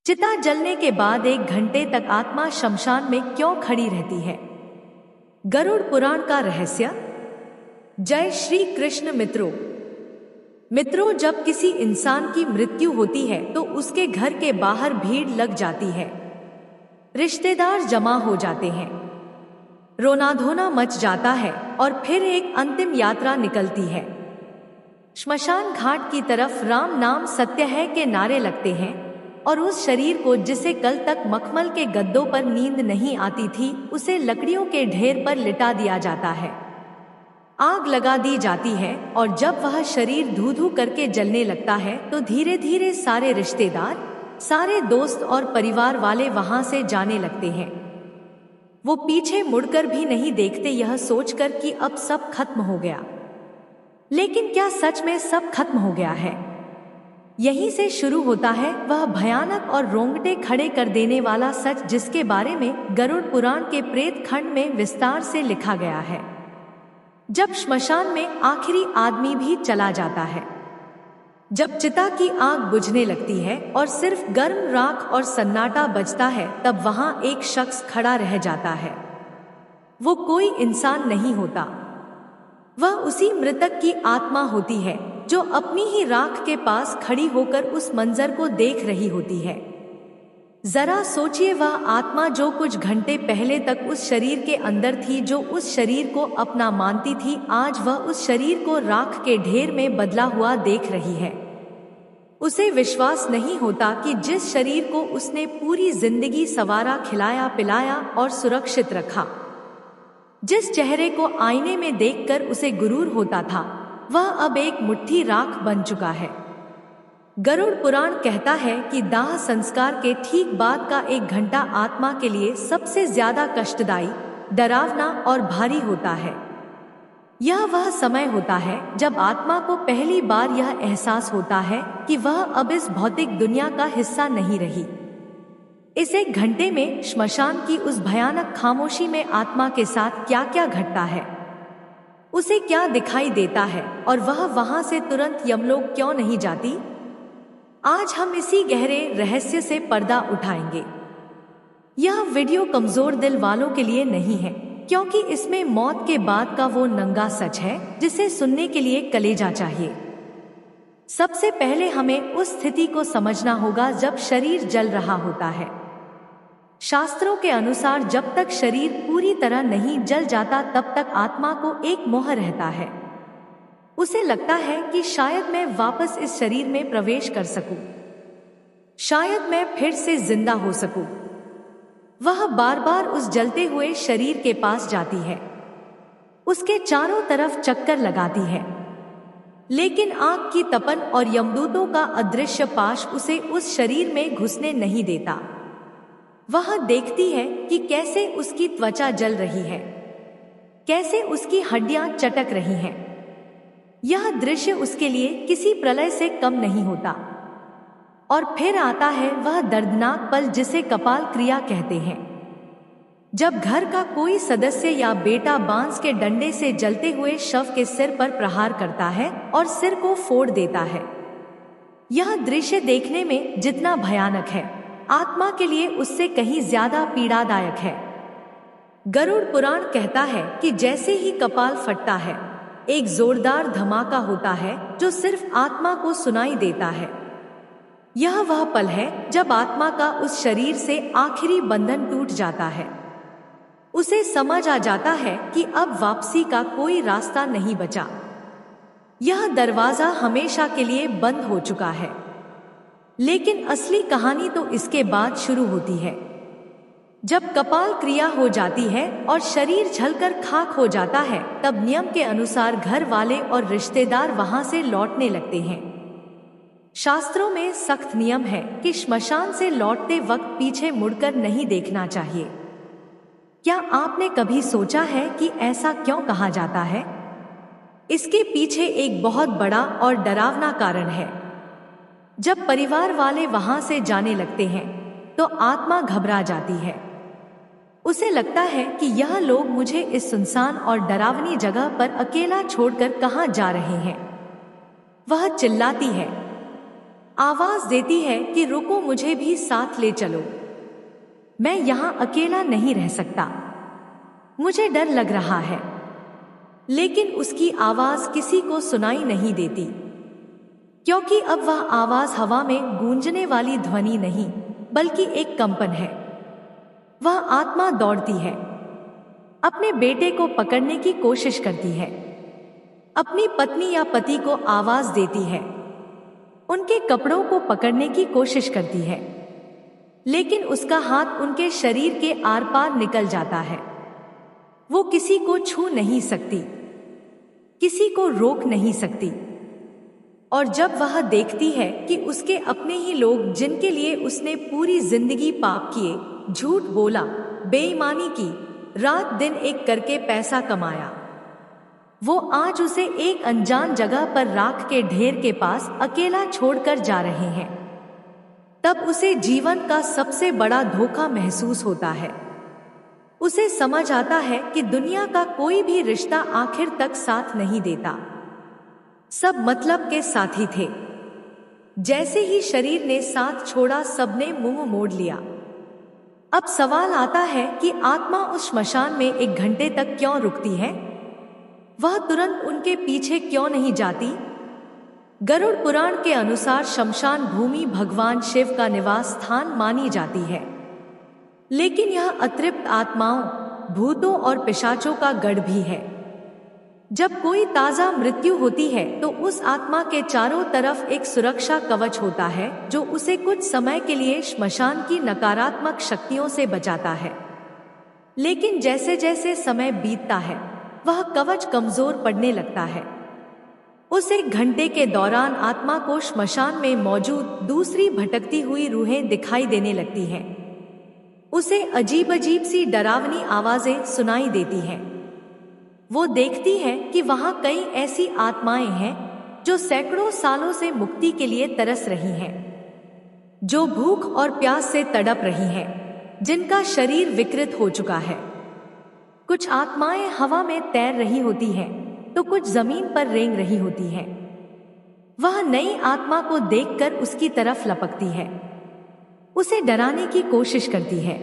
चिता जलने के बाद 1 घंटे तक आत्मा शमशान में क्यों खड़ी रहती है? गरुड़ पुराण का रहस्य। जय श्री कृष्ण मित्रों, जब किसी इंसान की मृत्यु होती है तो उसके घर के बाहर भीड़ लग जाती है। रिश्तेदार जमा हो जाते हैं, रोना धोना मच जाता है और फिर एक अंतिम यात्रा निकलती है। श्मशान घाट की तरफ राम नाम सत्य है के नारे लगते हैं और उस शरीर को जिसे कल तक मखमल के गद्दों पर नींद नहीं आती थी, उसे लकड़ियों के ढेर पर लिटा दिया जाता है। आग लगा दी जाती है और जब वह शरीर धू धू करके जलने लगता है तो धीरे धीरे सारे रिश्तेदार, सारे दोस्त और परिवार वाले वहां से जाने लगते हैं। वो पीछे मुड़कर भी नहीं देखते, यह सोचकर कि अब सब खत्म हो गया। लेकिन क्या सच में सब खत्म हो गया है? यहीं से शुरू होता है वह भयानक और रोंगटे खड़े कर देने वाला सच, जिसके बारे में गरुड़ पुराण के प्रेत खंड में विस्तार से लिखा गया है। जब श्मशान में आखिरी आदमी भी चला जाता है, जब चिता की आग बुझने लगती है और सिर्फ गर्म राख और सन्नाटा बचता है, तब वहां एक शख्स खड़ा रह जाता है। वो कोई इंसान नहीं होता, वह उसी मृतक की आत्मा होती है जो अपनी ही राख के पास खड़ी होकर उस मंजर को देख रही होती है। जरा सोचिए, वह आत्मा जो कुछ घंटे पहले तक उस शरीर के अंदर थी, जो उस शरीर को अपना मानती थी, आज वह उस शरीर को राख के ढेर में बदला हुआ देख रही है। उसे विश्वास नहीं होता कि जिस शरीर को उसने पूरी जिंदगी संवारा, खिलाया पिलाया और सुरक्षित रखा, जिस चेहरे को आईने में देखकर उसे गुरूर होता था, वह अब एक मुट्ठी राख बन चुका है। गरुड़ पुराण कहता है कि दाह संस्कार के ठीक बाद का 1 घंटा आत्मा के लिए सबसे ज्यादा कष्टदायी, डरावना और भारी होता है। यह वह समय होता है जब आत्मा को पहली बार यह एहसास होता है कि वह अब इस भौतिक दुनिया का हिस्सा नहीं रही। इस 1 घंटे में श्मशान की उस भयानक खामोशी में आत्मा के साथ क्या क्या घटता है, उसे क्या दिखाई देता है और वह वहां से तुरंत यमलोक क्यों नहीं जाती? आज हम इसी गहरे रहस्य से पर्दा उठाएंगे। यह वीडियो कमजोर दिल वालों के लिए नहीं है, क्योंकि इसमें मौत के बाद का वो नंगा सच है जिसे सुनने के लिए कलेजा चाहिए। सबसे पहले हमें उस स्थिति को समझना होगा जब शरीर जल रहा होता है। शास्त्रों के अनुसार जब तक शरीर पूरी तरह नहीं जल जाता तब तक आत्मा को एक मोह रहता है। उसे लगता है कि शायद मैं वापस इस शरीर में प्रवेश कर सकूं, शायद मैं फिर से जिंदा हो सकूं। वह बार बार उस जलते हुए शरीर के पास जाती है, उसके चारों तरफ चक्कर लगाती है, लेकिन आग की तपन और यमदूतों का अदृश्य पाश उसे उस शरीर में घुसने नहीं देता। वह देखती है कि कैसे उसकी त्वचा जल रही है, कैसे उसकी हड्डियां चटक रही हैं। यह दृश्य उसके लिए किसी प्रलय से कम नहीं होता। और फिर आता है वह दर्दनाक पल जिसे कपाल क्रिया कहते हैं, जब घर का कोई सदस्य या बेटा बांस के डंडे से जलते हुए शव के सिर पर प्रहार करता है और सिर को फोड़ देता है। यह दृश्य देखने में जितना भयानक है, आत्मा के लिए उससे कहीं ज्यादा पीड़ादायक है। गरुड़ पुराण कहता है कि जैसे ही कपाल फटता है, एक जोरदार धमाका होता है जो सिर्फ आत्मा को सुनाई देता है। यह वह पल है जब आत्मा का उस शरीर से आखिरी बंधन टूट जाता है। उसे समझ आ जाता है कि अब वापसी का कोई रास्ता नहीं बचा, यह दरवाजा हमेशा के लिए बंद हो चुका है। लेकिन असली कहानी तो इसके बाद शुरू होती है। जब कपाल क्रिया हो जाती है और शरीर जलकर खाक हो जाता है, तब नियम के अनुसार घर वाले और रिश्तेदार वहां से लौटने लगते हैं। शास्त्रों में सख्त नियम है कि श्मशान से लौटते वक्त पीछे मुड़कर नहीं देखना चाहिए। क्या आपने कभी सोचा है कि ऐसा क्यों कहा जाता है? इसके पीछे एक बहुत बड़ा और डरावना कारण है। जब परिवार वाले वहां से जाने लगते हैं तो आत्मा घबरा जाती है। उसे लगता है कि यह लोग मुझे इस सुनसान और डरावनी जगह पर अकेला छोड़कर कहां जा रहे हैं। वह चिल्लाती है, आवाज देती है कि रुको, मुझे भी साथ ले चलो, मैं यहाँ अकेला नहीं रह सकता, मुझे डर लग रहा है। लेकिन उसकी आवाज किसी को सुनाई नहीं देती, क्योंकि अब वह आवाज हवा में गूंजने वाली ध्वनि नहीं बल्कि एक कंपन है। वह आत्मा दौड़ती है, अपने बेटे को पकड़ने की कोशिश करती है, अपनी पत्नी या पति को आवाज देती है, उनके कपड़ों को पकड़ने की कोशिश करती है, लेकिन उसका हाथ उनके शरीर के आर पार निकल जाता है। वो किसी को छू नहीं सकती, किसी को रोक नहीं सकती। और जब वह देखती है कि उसके अपने ही लोग, जिनके लिए उसने पूरी जिंदगी पाप किए, झूठ बोला, बेईमानी की, रात दिन एक करके पैसा कमाया, वो आज उसे एक अनजान जगह पर राख के ढेर के पास अकेला छोड़कर जा रहे हैं, तब उसे जीवन का सबसे बड़ा धोखा महसूस होता है। उसे समझ आता है कि दुनिया का कोई भी रिश्ता आखिर तक साथ नहीं देता, सब मतलब के साथी थे। जैसे ही शरीर ने साथ छोड़ा, सबने मुंह मोड़ लिया। अब सवाल आता है कि आत्मा उस श्मशान में 1 घंटे तक क्यों रुकती है? वह तुरंत उनके पीछे क्यों नहीं जाती? गरुड़ पुराण के अनुसार शमशान भूमि भगवान शिव का निवास स्थान मानी जाती है, लेकिन यह अतृप्त आत्माओं, भूतों और पिशाचों का गढ़ भी है। जब कोई ताजा मृत्यु होती है तो उस आत्मा के चारों तरफ एक सुरक्षा कवच होता है जो उसे कुछ समय के लिए श्मशान की नकारात्मक शक्तियों से बचाता है। लेकिन जैसे जैसे समय बीतता है, वह कवच कमजोर पड़ने लगता है। उस 1 घंटे के दौरान आत्मा को श्मशान में मौजूद दूसरी भटकती हुई रूहें दिखाई देने लगती हैं। उसे अजीब अजीब सी डरावनी आवाजें सुनाई देती हैं। वो देखती है कि वहां कई ऐसी आत्माएं हैं जो सैकड़ों सालों से मुक्ति के लिए तरस रही हैं, जो भूख और प्यास से तड़प रही हैं, जिनका शरीर विकृत हो चुका है। कुछ आत्माएं हवा में तैर रही होती हैं, तो कुछ जमीन पर रेंग रही होती हैं। वह नई आत्मा को देखकर उसकी तरफ लपकती है, उसे डराने की कोशिश करती है।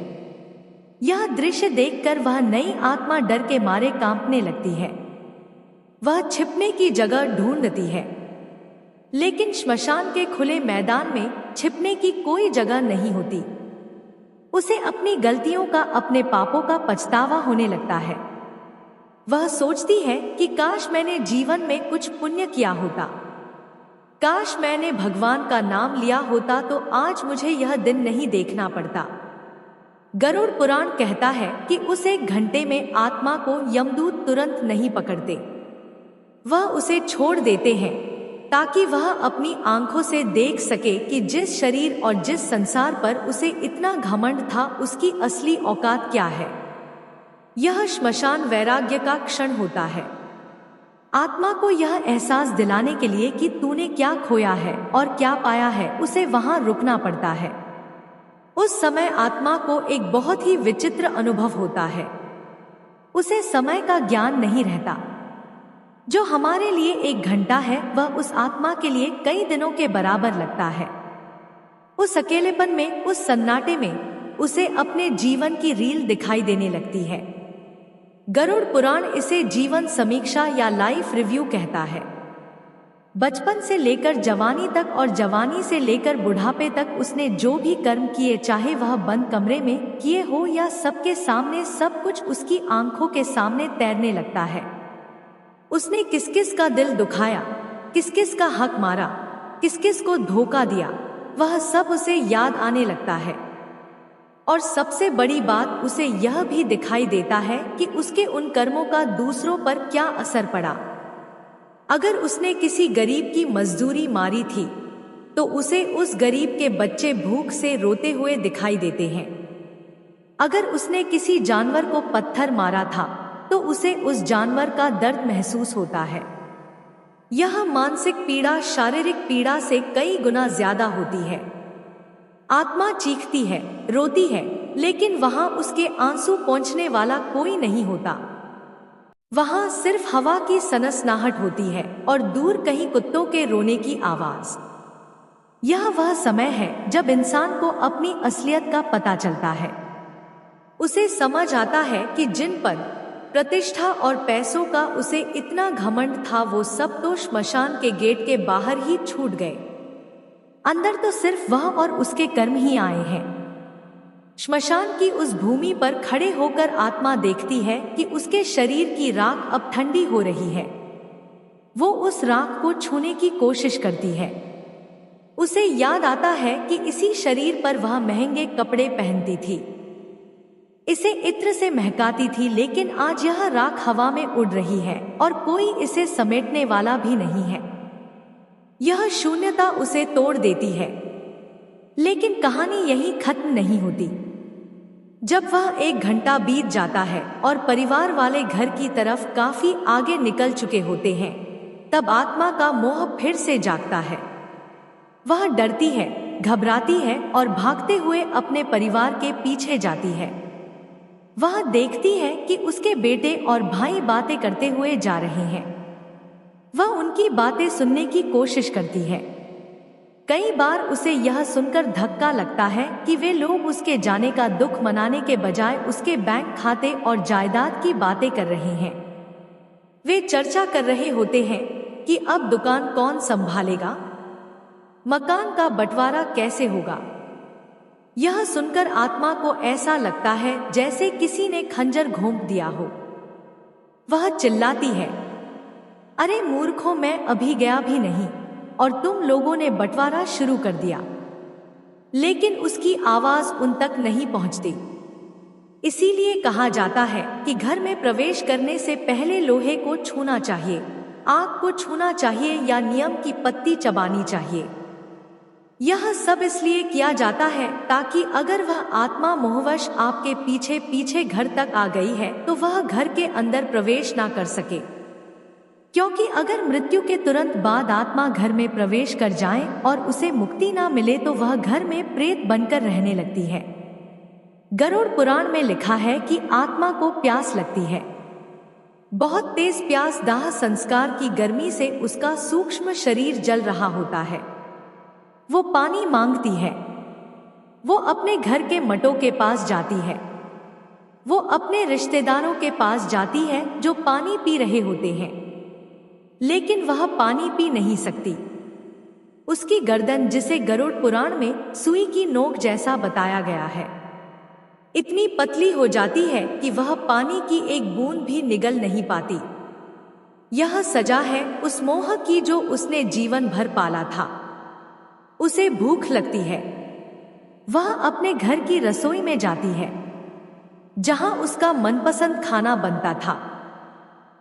यह दृश्य देखकर वह नई आत्मा डर के मारे कांपने लगती है। वह छिपने की जगह ढूंढती है, लेकिन श्मशान के खुले मैदान में छिपने की कोई जगह नहीं होती। उसे अपनी गलतियों का, अपने पापों का पछतावा होने लगता है। वह सोचती है कि काश मैंने जीवन में कुछ पुण्य किया होता, काश मैंने भगवान का नाम लिया होता तो आज मुझे यह दिन नहीं देखना पड़ता। गरुड़ पुराण कहता है कि उस 1 घंटे में आत्मा को यमदूत तुरंत नहीं पकड़ते, वह उसे छोड़ देते हैं ताकि वह अपनी आंखों से देख सके कि जिस शरीर और जिस संसार पर उसे इतना घमंड था, उसकी असली औकात क्या है। यह श्मशान वैराग्य का क्षण होता है, आत्मा को यह एहसास दिलाने के लिए कि तूने क्या खोया है और क्या पाया है, उसे वहां रुकना पड़ता है। उस समय आत्मा को एक बहुत ही विचित्र अनुभव होता है। उसे समय का ज्ञान नहीं रहता। जो हमारे लिए 1 घंटा है, वह उस आत्मा के लिए कई दिनों के बराबर लगता है। उस अकेलेपन में, उस सन्नाटे में उसे अपने जीवन की रील दिखाई देने लगती है। गरुड़ पुराण इसे जीवन समीक्षा या लाइफ रिव्यू कहता है। बचपन से लेकर जवानी तक और जवानी से लेकर बुढ़ापे तक उसने जो भी कर्म किए, चाहे वह बंद कमरे में किए हो या सबके सामने, सब कुछ उसकी आंखों के सामने तैरने लगता है। उसने किस किस का दिल दुखाया, किस किस का हक मारा, किस किस को धोखा दिया, वह सब उसे याद आने लगता है। और सबसे बड़ी बात, उसे यह भी दिखाई देता है कि उसके उन कर्मों का दूसरों पर क्या असर पड़ा। अगर उसने किसी गरीब की मजदूरी मारी थी तो उसे उस गरीब के बच्चे भूख से रोते हुए दिखाई देते हैं। अगर उसने किसी जानवर को पत्थर मारा था तो उसे उस जानवर का दर्द महसूस होता है। यह मानसिक पीड़ा शारीरिक पीड़ा से कई गुना ज्यादा होती है। आत्मा चीखती है, रोती है, लेकिन वहां उसके आंसू पोंछने वाला कोई नहीं होता। वहां सिर्फ हवा की सनसनाहट होती है और दूर कहीं कुत्तों के रोने की आवाज। यह वह समय है जब इंसान को अपनी असलियत का पता चलता है। उसे समझ आता है कि जिन पर प्रतिष्ठा और पैसों का उसे इतना घमंड था, वो सब तो श्मशान के गेट के बाहर ही छूट गए। अंदर तो सिर्फ वह और उसके कर्म ही आए हैं। श्मशान की उस भूमि पर खड़े होकर आत्मा देखती है कि उसके शरीर की राख अब ठंडी हो रही है। वो उस राख को छूने की कोशिश करती है। उसे याद आता है कि इसी शरीर पर वह महंगे कपड़े पहनती थी, इसे इत्र से महकाती थी, लेकिन आज यह राख हवा में उड़ रही है और कोई इसे समेटने वाला भी नहीं है। यह शून्यता उसे तोड़ देती है। लेकिन कहानी यहीं खत्म नहीं होती। जब वह 1 घंटा बीत जाता है और परिवार वाले घर की तरफ काफी आगे निकल चुके होते हैं, तब आत्मा का मोह फिर से जागता है। वह डरती है, घबराती है और भागते हुए अपने परिवार के पीछे जाती है। वह देखती है कि उसके बेटे और भाई बातें करते हुए जा रहे हैं। वह उनकी बातें सुनने की कोशिश करती है। कई बार उसे यह सुनकर धक्का लगता है कि वे लोग उसके जाने का दुख मनाने के बजाय उसके बैंक खाते और जायदाद की बातें कर रहे हैं। वे चर्चा कर रहे होते हैं कि अब दुकान कौन संभालेगा, मकान का बंटवारा कैसे होगा। यह सुनकर आत्मा को ऐसा लगता है जैसे किसी ने खंजर घोंप दिया हो। वह चिल्लाती है, अरे मूर्खों, मैं अभी गया भी नहीं और तुम लोगों ने बंटवारा शुरू कर दिया। लेकिन उसकी आवाज उन तक नहीं पहुंचती। इसीलिए कहा जाता है कि घर में प्रवेश करने से पहले लोहे को छूना चाहिए, आग को छूना चाहिए या नियम की पत्ती चबानी चाहिए। यह सब इसलिए किया जाता है ताकि अगर वह आत्मा मोहवश आपके पीछे पीछे घर तक आ गई है तो वह घर के अंदर प्रवेश ना कर सके। क्योंकि अगर मृत्यु के तुरंत बाद आत्मा घर में प्रवेश कर जाए और उसे मुक्ति ना मिले तो वह घर में प्रेत बनकर रहने लगती है। गरुड़ पुराण में लिखा है कि आत्मा को प्यास लगती है, बहुत तेज प्यास। दाह संस्कार की गर्मी से उसका सूक्ष्म शरीर जल रहा होता है। वो पानी मांगती है। वो अपने घर के मटों के पास जाती है। वो अपने रिश्तेदारों के पास जाती है जो पानी पी रहे होते हैं, लेकिन वह पानी पी नहीं सकती। उसकी गर्दन, जिसे गरुड़ पुराण में सुई की नोक जैसा बताया गया है, इतनी पतली हो जाती है कि वह पानी की एक बूंद भी निगल नहीं पाती। यह सजा है उस मोह की जो उसने जीवन भर पाला था। उसे भूख लगती है। वह अपने घर की रसोई में जाती है जहां उसका मनपसंद खाना बनता था,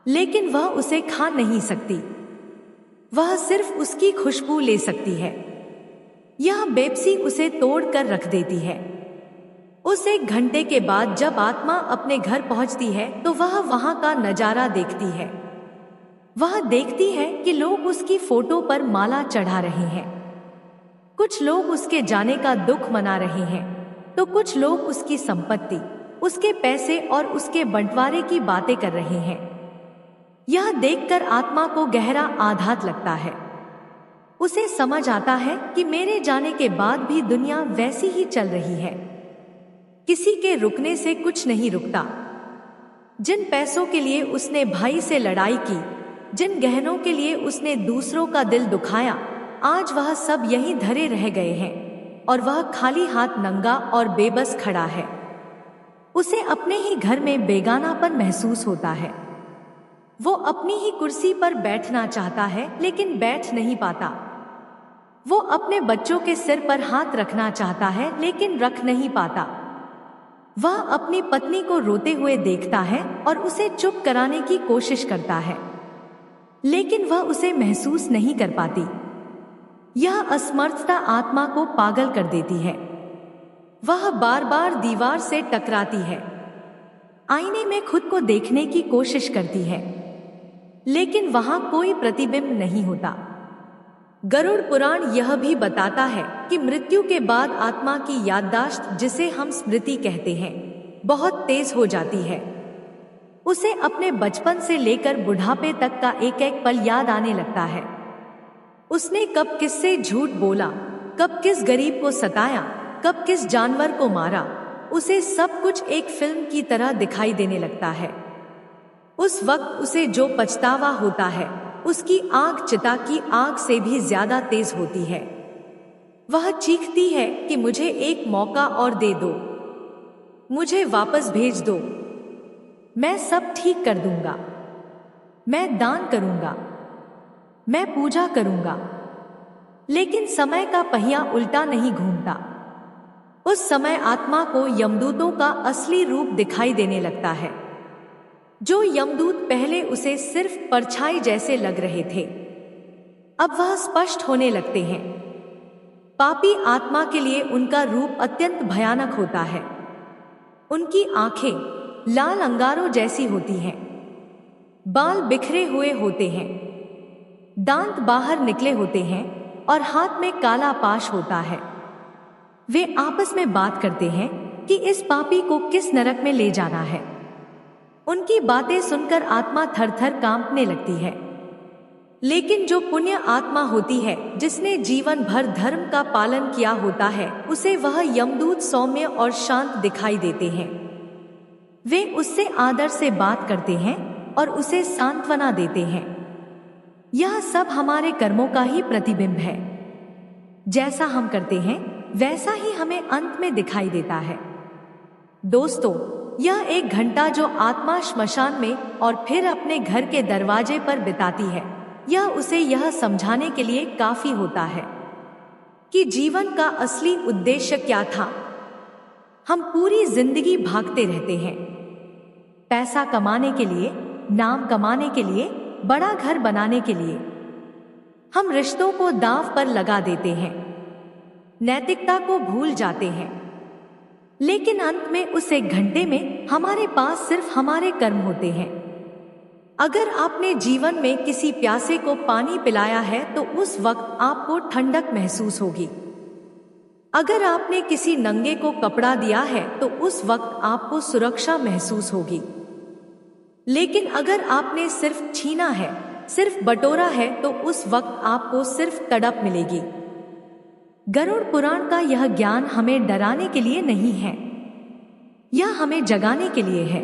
लेकिन वह उसे खा नहीं सकती। वह सिर्फ उसकी खुशबू ले सकती है। यह बेबसी उसे तोड़ कर रख देती है। उस 1 घंटे के बाद जब आत्मा अपने घर पहुंचती है तो वह वहां का नजारा देखती है। वह देखती है कि लोग उसकी फोटो पर माला चढ़ा रहे हैं। कुछ लोग उसके जाने का दुख मना रहे हैं तो कुछ लोग उसकी संपत्ति, उसके पैसे और उसके बंटवारे की बातें कर रहे हैं। यह देखकर आत्मा को गहरा आघात लगता है। उसे समझ आता है कि मेरे जाने के बाद भी दुनिया वैसी ही चल रही है। किसी के रुकने से कुछ नहीं रुकता। जिन पैसों के लिए उसने भाई से लड़ाई की, जिन गहनों के लिए उसने दूसरों का दिल दुखाया, आज वह सब यहीं धरे रह गए हैं और वह खाली हाथ, नंगा और बेबस खड़ा है। उसे अपने ही घर में बेगानापन महसूस होता है। वो अपनी ही कुर्सी पर बैठना चाहता है लेकिन बैठ नहीं पाता। वो अपने बच्चों के सिर पर हाथ रखना चाहता है लेकिन रख नहीं पाता। वह अपनी पत्नी को रोते हुए देखता है और उसे चुप कराने की कोशिश करता है, लेकिन वह उसे महसूस नहीं कर पाती। यह असमर्थता आत्मा को पागल कर देती है। वह बार बार दीवार से टकराती है, आईने में खुद को देखने की कोशिश करती है, लेकिन वहां कोई प्रतिबिंब नहीं होता। गरुड़ पुराण यह भी बताता है कि मृत्यु के बाद आत्मा की याददाश्त, जिसे हम स्मृति कहते हैं, बहुत तेज हो जाती है। उसे अपने बचपन से लेकर बुढ़ापे तक का एक एक पल याद आने लगता है। उसने कब किससे झूठ बोला, कब किस गरीब को सताया, कब किस जानवर को मारा, उसे सब कुछ एक फिल्म की तरह दिखाई देने लगता है। उस वक्त उसे जो पछतावा होता है, उसकी आग चिता की आग से भी ज्यादा तेज होती है। वह चीखती है कि मुझे एक मौका और दे दो, मुझे वापस भेज दो, मैं सब ठीक कर दूंगा, मैं दान करूंगा, मैं पूजा करूंगा। लेकिन समय का पहिया उल्टा नहीं घूमता। उस समय आत्मा को यमदूतों का असली रूप दिखाई देने लगता है। जो यमदूत पहले उसे सिर्फ परछाई जैसे लग रहे थे, अब वह स्पष्ट होने लगते हैं। पापी आत्मा के लिए उनका रूप अत्यंत भयानक होता है। उनकी आंखें लाल अंगारों जैसी होती हैं, बाल बिखरे हुए होते हैं, दांत बाहर निकले होते हैं और हाथ में काला पाश होता है। वे आपस में बात करते हैं कि इस पापी को किस नरक में ले जाना है। उनकी बातें सुनकर आत्मा थर-थर कांपने लगती है। लेकिन जो पुण्य आत्मा होती है, जिसने जीवन भर धर्म का पालन किया होता है, उसे वह यमदूत सौम्य और शांत दिखाई देते हैं। वे उससे आदर से बात करते हैं और उसे सांत्वना देते हैं। यह सब हमारे कर्मों का ही प्रतिबिंब है। जैसा हम करते हैं वैसा ही हमें अंत में दिखाई देता है। दोस्तों, यह 1 घंटा जो आत्मा श्मशान में और फिर अपने घर के दरवाजे पर बिताती है, यह उसे यह समझाने के लिए काफी होता है कि जीवन का असली उद्देश्य क्या था। हम पूरी जिंदगी भागते रहते हैं, पैसा कमाने के लिए, नाम कमाने के लिए, बड़ा घर बनाने के लिए। हम रिश्तों को दांव पर लगा देते हैं, नैतिकता को भूल जाते हैं। लेकिन अंत में उस 1 घंटे में हमारे पास सिर्फ हमारे कर्म होते हैं। अगर आपने जीवन में किसी प्यासे को पानी पिलाया है तो उस वक्त आपको ठंडक महसूस होगी। अगर आपने किसी नंगे को कपड़ा दिया है तो उस वक्त आपको सुरक्षा महसूस होगी। लेकिन अगर आपने सिर्फ छीना है, सिर्फ बटोरा है, तो उस वक्त आपको सिर्फ तड़प मिलेगी। गरुड़ पुराण का यह ज्ञान हमें डराने के लिए नहीं है, यह हमें जगाने के लिए है।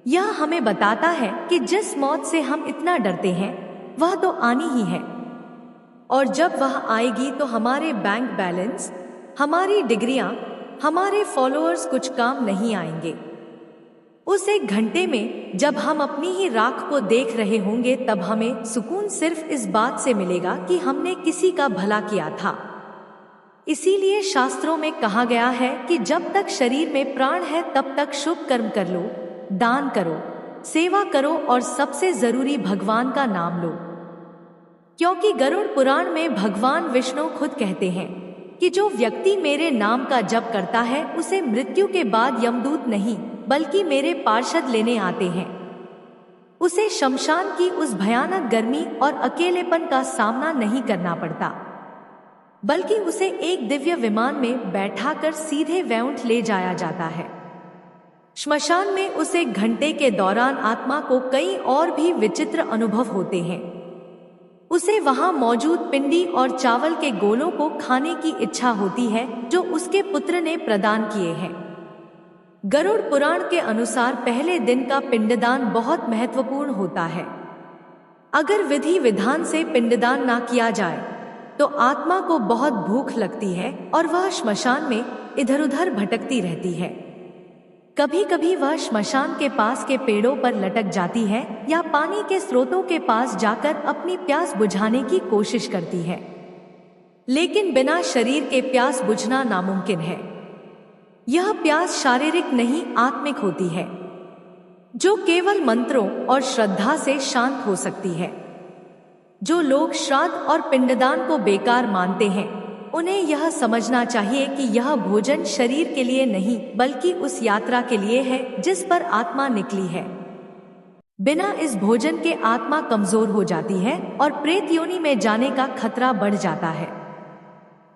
यह हमें बताता है कि जिस मौत से हम इतना डरते हैं वह तो आनी ही है, और जब वह आएगी तो हमारे बैंक बैलेंस, हमारी डिग्रियां, हमारे फॉलोअर्स कुछ काम नहीं आएंगे। उस 1 घंटे में जब हम अपनी ही राख को देख रहे होंगे, तब हमें सुकून सिर्फ इस बात से मिलेगा कि हमने किसी का भला किया था। इसीलिए शास्त्रों में कहा गया है कि जब तक शरीर में प्राण है तब तक शुभ कर्म कर लो, दान करो, सेवा करो और सबसे जरूरी भगवान का नाम लो। क्योंकि गरुड़ पुराण में भगवान विष्णु खुद कहते हैं कि जो व्यक्ति मेरे नाम का जप करता है उसे मृत्यु के बाद यमदूत नहीं बल्कि मेरे पार्षद लेने आते हैं। उसे शमशान की उस भयानक गर्मी और अकेलेपन का सामना नहीं करना पड़ता, बल्कि उसे एक दिव्य विमान में बैठाकर सीधे वैकुंठ ले जाया जाता है। श्मशान में उस 1 घंटे के दौरान आत्मा को कई और भी विचित्र अनुभव होते हैं। उसे वहां मौजूद पिंडी और चावल के गोलों को खाने की इच्छा होती है जो उसके पुत्र ने प्रदान किए हैं। गरुड़ पुराण के अनुसार पहले दिन का पिंडदान बहुत महत्वपूर्ण होता है। अगर विधि विधान से पिंडदान ना किया जाए तो आत्मा को बहुत भूख लगती है और वह श्मशान में इधर उधर भटकती रहती है। कभी कभी वह श्मशान के पास के पेड़ों पर लटक जाती है या पानी के स्रोतों के पास जाकर अपनी प्यास बुझाने की कोशिश करती है। लेकिन बिना शरीर के प्यास बुझना नामुमकिन है। यह प्यास शारीरिक नहीं आत्मिक होती है, जो केवल मंत्रों और श्रद्धा से शांत हो सकती है। जो लोग श्राद्ध और पिंडदान को बेकार मानते हैं, उन्हें यह समझना चाहिए कि यह भोजन शरीर के लिए नहीं बल्कि उस यात्रा के लिए है जिस पर आत्मा निकली है। बिना इस भोजन के आत्मा कमजोर हो जाती है और प्रेत योनि में जाने का खतरा बढ़ जाता है।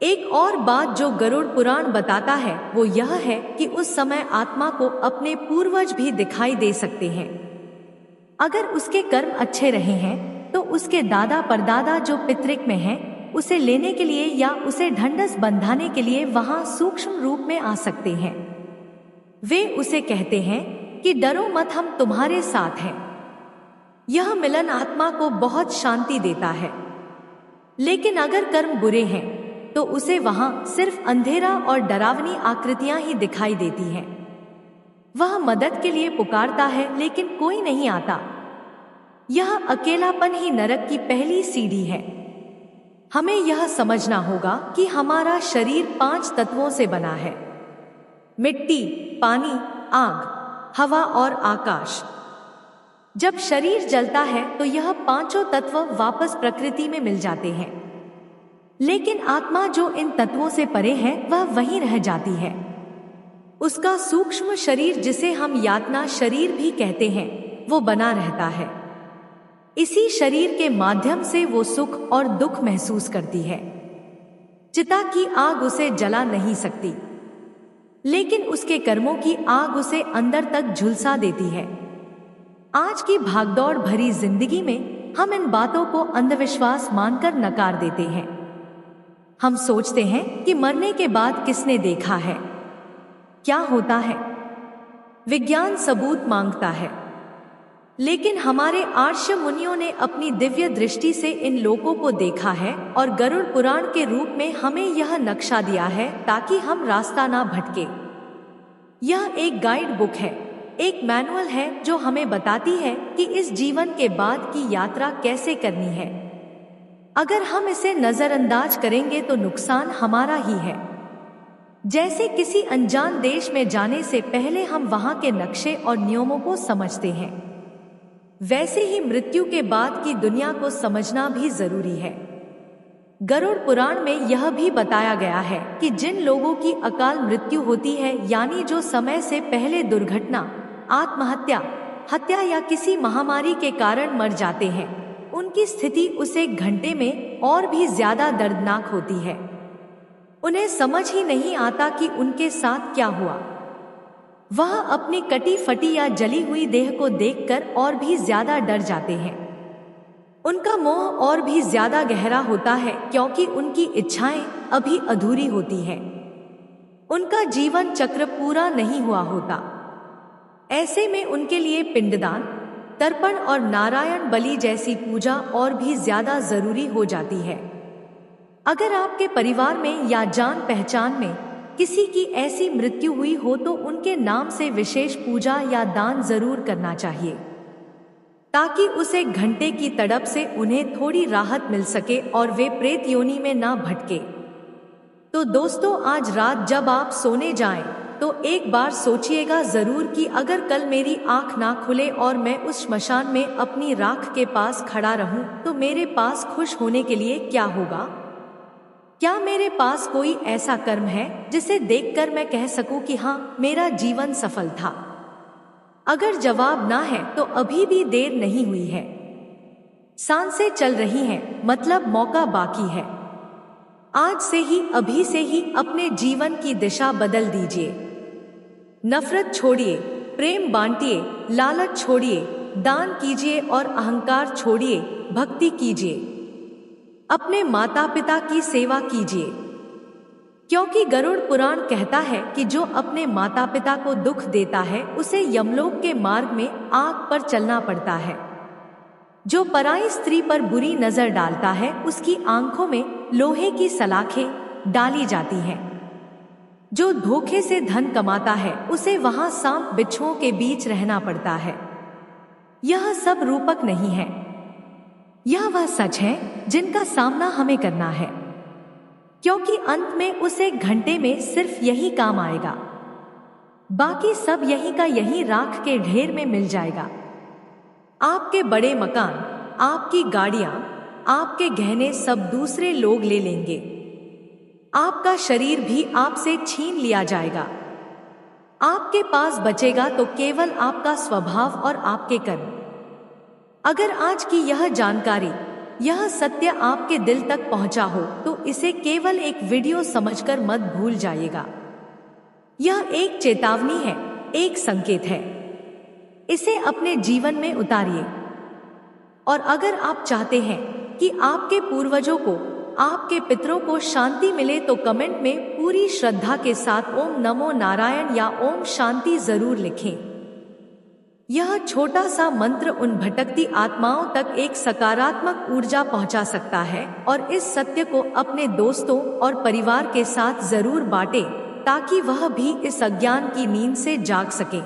एक और बात जो गरुड़ पुराण बताता है वो यह है कि उस समय आत्मा को अपने पूर्वज भी दिखाई दे सकते हैं। अगर उसके कर्म अच्छे रहे हैं तो उसके दादा परदादा जो पितृक में हैं, उसे लेने के लिए या उसे ढंढस बंधाने के लिए वहां सूक्ष्म रूप में आ सकते हैं। वे उसे कहते हैं कि डरो मत, हम तुम्हारे साथ हैं। यह मिलन आत्मा को बहुत शांति देता है। लेकिन अगर कर्म बुरे हैं तो उसे वहां सिर्फ अंधेरा और डरावनी आकृतियां ही दिखाई देती हैं। वह मदद के लिए पुकारता है लेकिन कोई नहीं आता। यह अकेलापन ही नरक की पहली सीढ़ी है। हमें यह समझना होगा कि हमारा शरीर 5 तत्वों से बना है: मिट्टी, पानी, आग, हवा और आकाश। जब शरीर जलता है तो यह 5 तत्व वापस प्रकृति में मिल जाते हैं। लेकिन आत्मा जो इन तत्वों से परे है वह वहीं रह जाती है। उसका सूक्ष्म शरीर, जिसे हम यातना शरीर भी कहते हैं, वो बना रहता है। इसी शरीर के माध्यम से वो सुख और दुख महसूस करती है। चिता की आग उसे जला नहीं सकती, लेकिन उसके कर्मों की आग उसे अंदर तक झुलसा देती है। आज की भागदौड़ भरी जिंदगी में हम इन बातों को अंधविश्वास मानकर नकार देते हैं। हम सोचते हैं कि मरने के बाद किसने देखा है, क्या होता है। विज्ञान सबूत मांगता है, लेकिन हमारे आर्ष मुनियों ने अपनी दिव्य दृष्टि से इन लोकों को देखा है और गरुड़ पुराण के रूप में हमें यह नक्शा दिया है ताकि हम रास्ता ना भटके। यह एक गाइड बुक है, एक मैनुअल है जो हमें बताती है कि इस जीवन के बाद की यात्रा कैसे करनी है। अगर हम इसे नजरअंदाज करेंगे तो नुकसान हमारा ही है। जैसे किसी अनजान देश में जाने से पहले हम वहां के नक्शे और नियमों को समझते हैं, वैसे ही मृत्यु के बाद की दुनिया को समझना भी जरूरी है। गरुड़ पुराण में यह भी बताया गया है कि जिन लोगों की अकाल मृत्यु होती है, यानी जो समय से पहले दुर्घटना, आत्महत्या, हत्या या किसी महामारी के कारण मर जाते हैं, उनकी स्थिति उस 1 घंटे में और भी ज्यादा दर्दनाक होती है। उन्हें समझ ही नहीं आता कि उनके साथ क्या हुआ। वह अपनी कटी फटी या जली हुई देह को देखकर और भी ज्यादा डर जाते हैं। उनका मोह और भी ज्यादा गहरा होता है क्योंकि उनकी इच्छाएं अभी अधूरी होती हैं। उनका जीवन चक्र पूरा नहीं हुआ होता। ऐसे में उनके लिए पिंडदान, तर्पण और नारायण बलि जैसी पूजा और भी ज्यादा जरूरी हो जाती है। अगर आपके परिवार में या जान पहचान में किसी की ऐसी मृत्यु हुई हो तो उनके नाम से विशेष पूजा या दान जरूर करना चाहिए, ताकि उस 1 घंटे की तड़प से उन्हें थोड़ी राहत मिल सके और वे प्रेत योनि में ना भटके। तो दोस्तों, आज रात जब आप सोने जाएं तो एक बार सोचिएगा जरूर कि अगर कल मेरी आंख ना खुले और मैं उस श्मशान में अपनी राख के पास खड़ा रहूं तो मेरे पास खुश होने के लिए क्या होगा। क्या मेरे पास कोई ऐसा कर्म है जिसे देखकर मैं कह सकूं कि हाँ, मेरा जीवन सफल था। अगर जवाब ना है तो अभी भी देर नहीं हुई है। सांसें चल रही हैं, मतलब मौका बाकी है। आज से ही, अभी से ही अपने जीवन की दिशा बदल दीजिए। नफरत छोड़िए, प्रेम बांटिए, लालच छोड़िए, दान कीजिए और अहंकार छोड़िए, भक्ति कीजिए। अपने माता पिता की सेवा कीजिए, क्योंकि गरुड़ पुराण कहता है कि जो अपने माता पिता को दुख देता है उसे यमलोक के मार्ग में आग पर चलना पड़ता है। जो पराई स्त्री पर बुरी नजर डालता है उसकी आंखों में लोहे की सलाखें डाली जाती हैं। जो धोखे से धन कमाता है उसे वहां सांप बिच्छुओं के बीच रहना पड़ता है। यह सब रूपक नहीं है, यह वह सच है जिनका सामना हमें करना है, क्योंकि अंत में उस 1 घंटे में सिर्फ यही काम आएगा। बाकी सब यही का यही राख के ढेर में मिल जाएगा। आपके बड़े मकान, आपकी गाड़ियां, आपके गहने सब दूसरे लोग ले लेंगे। आपका शरीर भी आपसे छीन लिया जाएगा। आपके पास बचेगा तो केवल आपका स्वभाव और आपके कर्म। अगर आज की यह जानकारी, यह सत्य आपके दिल तक पहुंचा हो तो इसे केवल एक वीडियो समझकर मत भूल जाइएगा। यह एक चेतावनी है, एक संकेत है। इसे अपने जीवन में उतारिए। और अगर आप चाहते हैं कि आपके पूर्वजों को आपके पितरों को शांति मिले तो कमेंट में पूरी श्रद्धा के साथ ओम नमो नारायण या ओम शांति जरूर लिखें। यह छोटा सा मंत्र उन भटकती आत्माओं तक एक सकारात्मक ऊर्जा पहुंचा सकता है और इस सत्य को अपने दोस्तों और परिवार के साथ जरूर बांटें ताकि वह भी इस अज्ञान की नींद से जाग सके।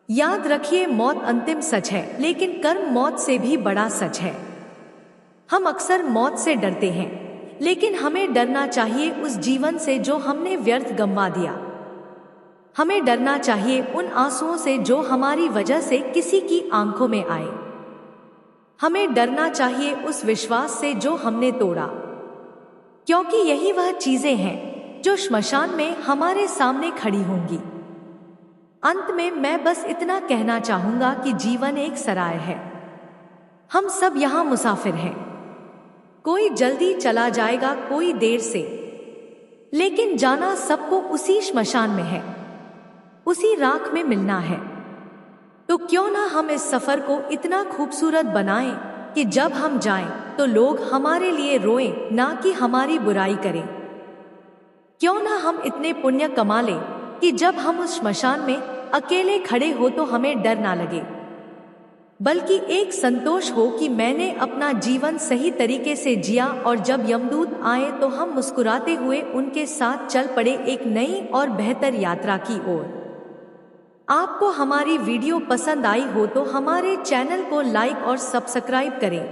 याद रखिए, मौत अंतिम सच है, लेकिन कर्म मौत से भी बड़ा सच है। हम अक्सर मौत से डरते हैं, लेकिन हमें डरना चाहिए उस जीवन से जो हमने व्यर्थ गंवा दिया। हमें डरना चाहिए उन आंसुओं से जो हमारी वजह से किसी की आंखों में आए। हमें डरना चाहिए उस विश्वास से जो हमने तोड़ा, क्योंकि यही वह चीजें हैं जो श्मशान में हमारे सामने खड़ी होंगी। अंत में मैं बस इतना कहना चाहूंगा कि जीवन एक सराय है। हम सब यहाँ मुसाफिर हैं। कोई जल्दी चला जाएगा, कोई देर से, लेकिन जाना सबको उसी श्मशान में है, उसी राख में मिलना है। तो क्यों ना हम इस सफर को इतना खूबसूरत बनाएं कि जब हम जाएं तो लोग हमारे लिए रोएं, ना कि हमारी बुराई करें। क्यों ना हम इतने पुण्य कमा लें कि जब हम उस श्मशान में अकेले खड़े हो तो हमें डर ना लगे, बल्कि एक संतोष हो कि मैंने अपना जीवन सही तरीके से जिया, और जब यमदूत आए तो हम मुस्कुराते हुए उनके साथ चल पड़े एक नई और बेहतर यात्रा की ओर। आपको हमारी वीडियो पसंद आई हो तो हमारे चैनल को लाइक और सब्सक्राइब करें।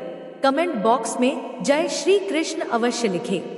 कमेंट बॉक्स में जय श्री कृष्ण अवश्य लिखें।